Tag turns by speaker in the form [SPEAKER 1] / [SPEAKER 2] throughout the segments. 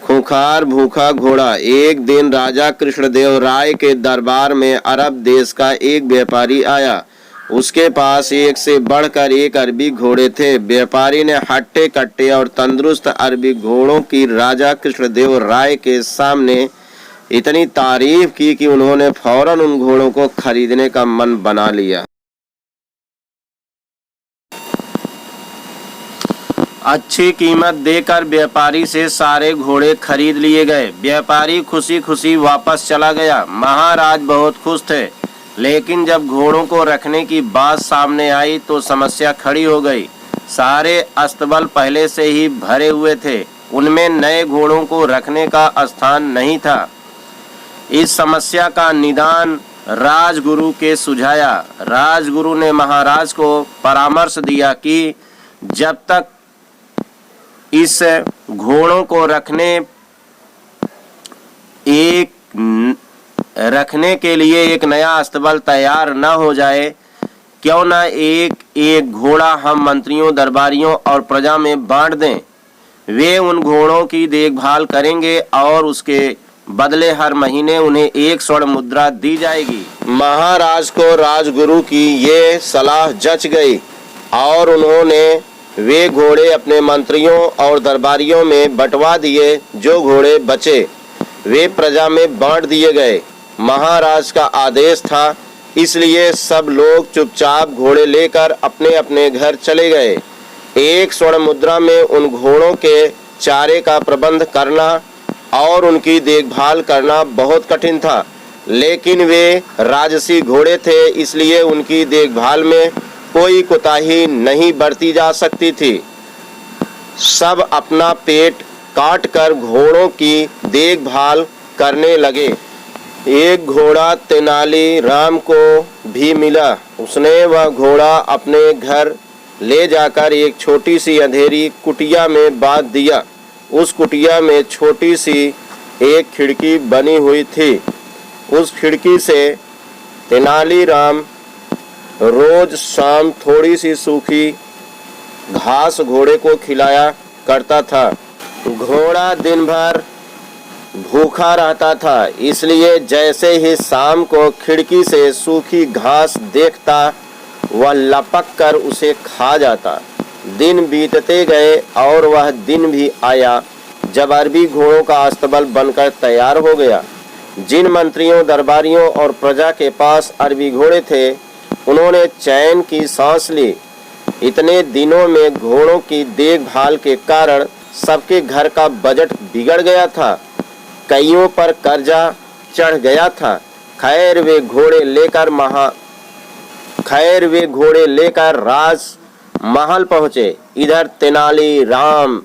[SPEAKER 1] खूंखार भूखा घोड़ा। एक दिन राजा कृष्णदेव राय के दरबार में अरब देश का एक व्यापारी आया। उसके पास एक से बढ़कर एक अरबी घोड़े थे। व्यापारी ने हट्टे कट्टे और तंदुरुस्त अरबी घोड़ों की राजा कृष्णदेव राय के सामने इतनी तारीफ की कि उन्होंने फौरन उन घोड़ों को खरीदने का मन बना लिया। अच्छी कीमत देकर व्यापारी से सारे घोड़े खरीद लिए गए। व्यापारी खुशी खुशी वापस चला गया। महाराज बहुत खुश थे, लेकिन जब घोड़ों को रखने की बात सामने आई तो समस्या खड़ी हो गई। सारे अस्तबल पहले से ही भरे हुए थे, उनमें नए घोड़ों को रखने का स्थान नहीं था। इस समस्या का निदान राजगुरु के सुझाया। राजगुरु ने महाराज को परामर्श दिया कि जब तक इस घोड़ों को रखने के लिए एक नया अस्तबल तैयार न हो जाए, क्यों न एक एक घोड़ा हम मंत्रियों, दरबारियों और प्रजा में बांट दें। वे उन घोड़ों की देखभाल करेंगे और उसके बदले हर महीने उन्हें 1 स्वर्ण मुद्रा दी जाएगी। महाराज को राजगुरु की ये सलाह जच गई और उन्होंने वे घोड़े अपने मंत्रियों और दरबारियों में बंटवा दिए। जो घोड़े बचे वे प्रजा में बांट दिए गए। महाराज का आदेश था, इसलिए सब लोग चुपचाप घोड़े लेकर अपने अपने घर चले गए। 1 स्वर्ण मुद्रा में उन घोड़ों के चारे का प्रबंध करना और उनकी देखभाल करना बहुत कठिन था, लेकिन वे राजसी घोड़े थे, इसलिए उनकी देखभाल में कोई कोताही नहीं बरती जा सकती थी। सब अपना पेट काट कर घोड़ों की देखभाल करने लगे। एक घोड़ा तेनाली राम को भी मिला। उसने वह घोड़ा अपने घर ले जाकर एक छोटी सी अंधेरी कुटिया में बांध दिया। उस कुटिया में छोटी सी एक खिड़की बनी हुई थी। उस खिड़की से तेनाली राम रोज शाम थोड़ी सी सूखी घास घोड़े को खिलाया करता था। घोड़ा दिन भर भूखा रहता था, इसलिए जैसे ही शाम को खिड़की से सूखी घास देखता वह लपक कर उसे खा जाता। दिन बीतते गए और वह दिन भी आया जब अरबी घोड़ों का अस्तबल बनकर तैयार हो गया। जिन मंत्रियों, दरबारियों और प्रजा के पास अरबी घोड़े थे, उन्होंने चैन की सांस ली। इतने दिनों में घोड़ों की देखभाल के कारण सबके घर का बजट बिगड़ गया था। कईयों पर कर्जा चढ़ गया था। खैर वे घोड़े लेकर राज महल पहुँचे। इधर तेनाली राम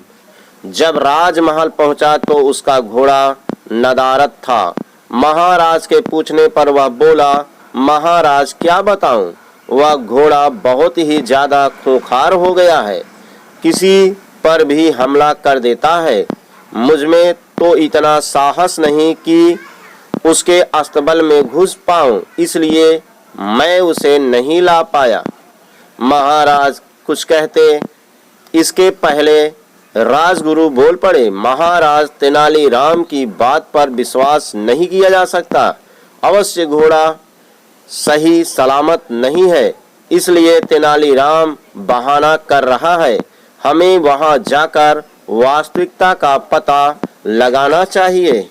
[SPEAKER 1] जब राजमहल पहुंचा तो उसका घोड़ा नदारद था। महाराज के पूछने पर वह बोला, महाराज क्या बताऊं, वह घोड़ा बहुत ही ज्यादा खूंखार हो गया है, किसी पर भी हमला कर देता है। मुझ में तो इतना साहस नहीं कि उसके अस्तबल में घुस पाऊं, इसलिए मैं उसे नहीं ला पाया। महाराज कुछ कहते, इसके पहले राजगुरु बोल पड़े, महाराज तेनालीराम की बात पर विश्वास नहीं किया जा सकता। अवश्य घोड़ा सही सलामत नहीं है, इसलिए तेनालीराम बहाना कर रहा है। हमें वहां जाकर वास्तविकता का पता लगाना चाहिए।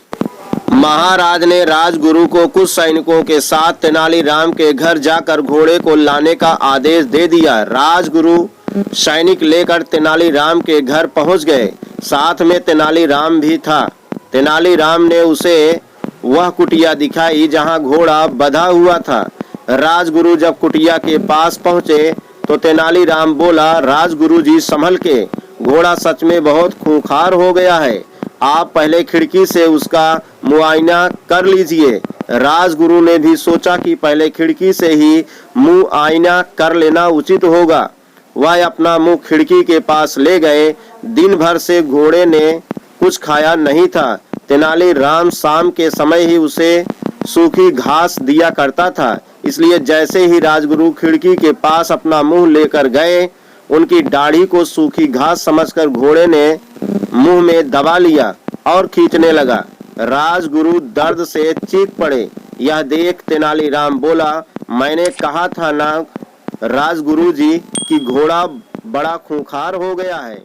[SPEAKER 1] महाराज ने राजगुरु को कुछ सैनिकों के साथ तेनालीराम के घर जाकर घोड़े को लाने का आदेश दे दिया। राजगुरु सैनिक लेकर तेनालीराम के घर पहुंच गए। साथ में तेनालीराम भी था। तेनालीराम ने उसे वह कुटिया दिखाई जहां घोड़ा बंधा हुआ था। राजगुरु जब कुटिया के पास पहुंचे तो तेनालीराम बोला, राजगुरु जी संभल के, घोड़ा सच में बहुत खूंखार हो गया है, आप पहले खिड़की से उसका मुआयना कर लीजिए। राजगुरु ने भी सोचा कि पहले खिड़की से ही मुआयना कर लेना उचित होगा। वह अपना मुंह खिड़की के पास ले गए। दिन भर से घोड़े ने कुछ खाया नहीं था। तेनालीराम शाम के समय ही उसे सूखी घास दिया करता था, इसलिए जैसे ही राजगुरु खिड़की के पास अपना मुंह लेकर गए, उनकी दाढ़ी को सूखी घास समझकर घोड़े ने मुंह में दबा लिया और खींचने लगा। राजगुरु दर्द से चीख पड़े। यह देख तेनालीराम बोला, मैंने कहा था ना राजगुरु जी कि घोड़ा बड़ा खूंखार हो गया है।